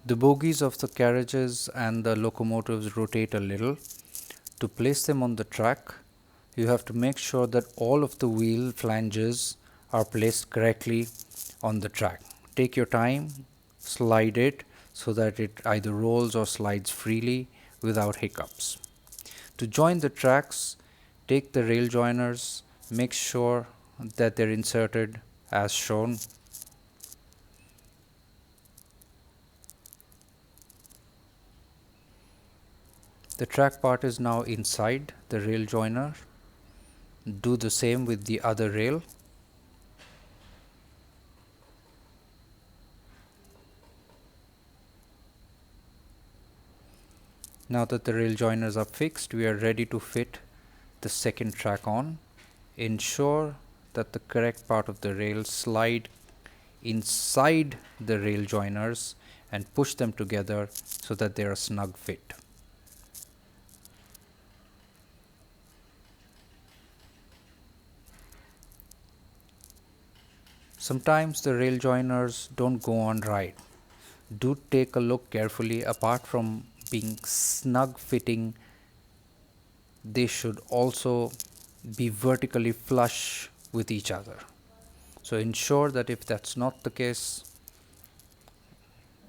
The bogies of the carriages and the locomotives rotate a little. To place them on the track, you have to make sure that all of the wheel flanges are placed correctly on the track. Take your time, slide it so that it either rolls or slides freely without hiccups. To join the tracks, take the rail joiners, make sure that they're inserted as shown. The track part is now inside the rail joiner. Do the same with the other rail. Now that the rail joiners are fixed, we are ready to fit the second track on. Ensure that the correct part of the rail slide inside the rail joiners and push them together so that they are a snug fit. Sometimes the rail joiners don't go on right. Do take a look carefully. Apart from being snug fitting, they should also be vertically flush with each other. So ensure that if that's not the case,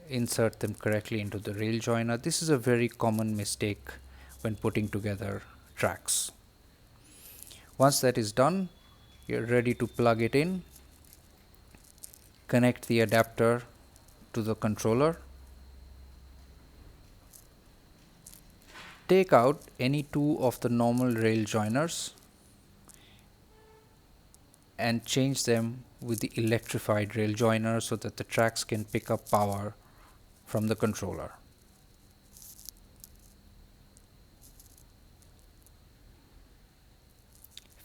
insert them correctly into the rail joiner. This is a very common mistake when putting together tracks. Once that is done, you're ready to plug it in. Connect the adapter to the controller. Take out any two of the normal rail joiners and change them with the electrified rail joiner so that the tracks can pick up power from the controller.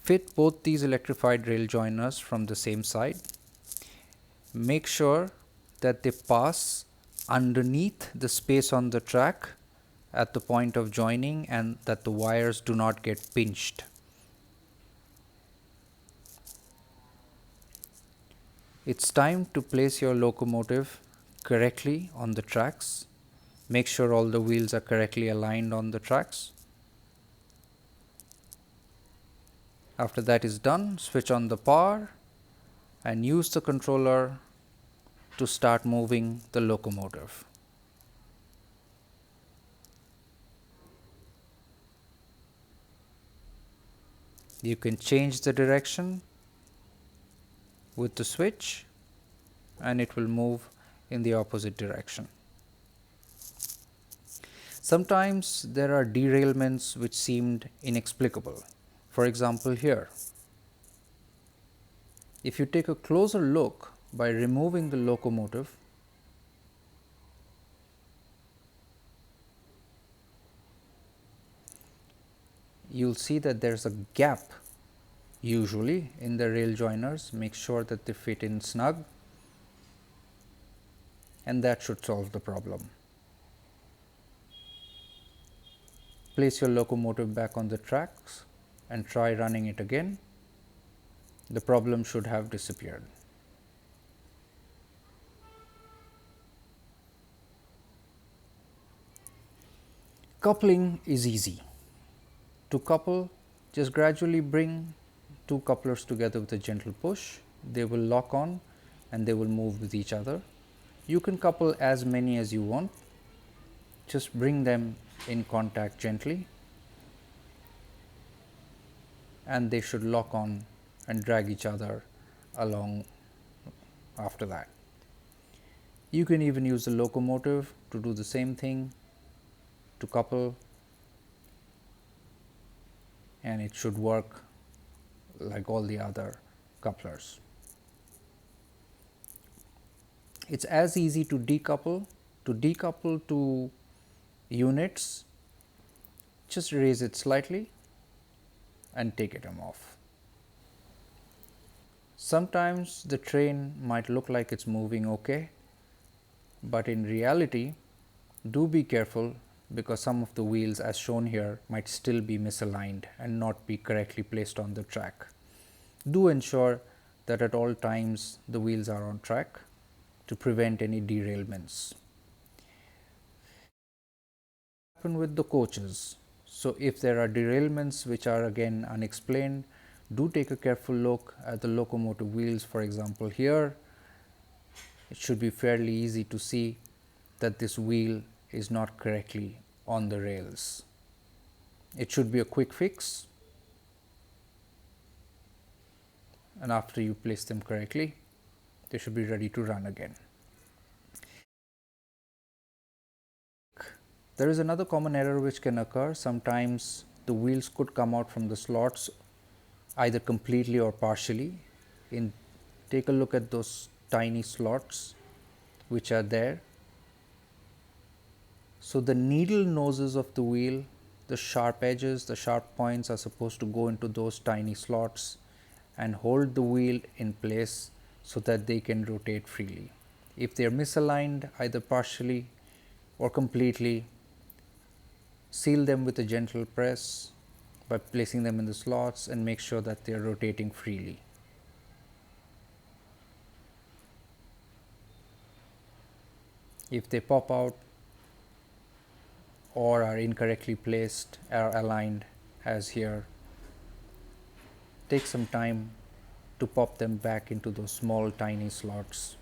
Fit both these electrified rail joiners from the same side. Make sure that they pass underneath the space on the track at the point of joining and that the wires do not get pinched. It's time to place your locomotive correctly on the tracks. Make sure all the wheels are correctly aligned on the tracks. After that is done, switch on the power and use the controller to start moving the locomotive. You can change the direction with the switch and it will move in the opposite direction. Sometimes there are derailments which seemed inexplicable. For example, here, if you take a closer look by removing the locomotive, you'll see that there's a gap usually in the rail joiners. Make sure that they fit in snug and that should solve the problem. Place your locomotive back on the tracks and try running it again. The problem should have disappeared. Coupling is easy. To couple, just gradually bring two couplers together with a gentle push. They will lock on and they will move with each other. You can couple as many as you want. Just bring them in contact gently and they should lock on and drag each other along after that. You can even use the locomotive to do the same thing, to couple, and it should work like all the other couplers. It's as easy to decouple. To decouple two units, just raise it slightly and take them off. Sometimes the train might look like it's moving okay, but in reality, do be careful because some of the wheels as shown here might still be misaligned and not be correctly placed on the track. Do ensure that at all times the wheels are on track to prevent any derailments. Happen with the coaches. So if there are derailments which are again unexplained, do take a careful look at the locomotive wheels. For example, here it should be fairly easy to see that this wheel is not correctly on the rails. It should be a quick fix, and after you place them correctly, they should be ready to run again. There is another common error which can occur. Sometimes the wheels could come out from the slots either completely or partially. Take a look at those tiny slots which are there. So the needle noses of the wheel, the sharp edges, the sharp points are supposed to go into those tiny slots and hold the wheel in place so that they can rotate freely. If they are misaligned either partially or completely, seal them with a gentle press by placing them in the slots and make sure that they are rotating freely. If they pop out or are incorrectly placed or aligned as here, take some time to pop them back into those small tiny slots.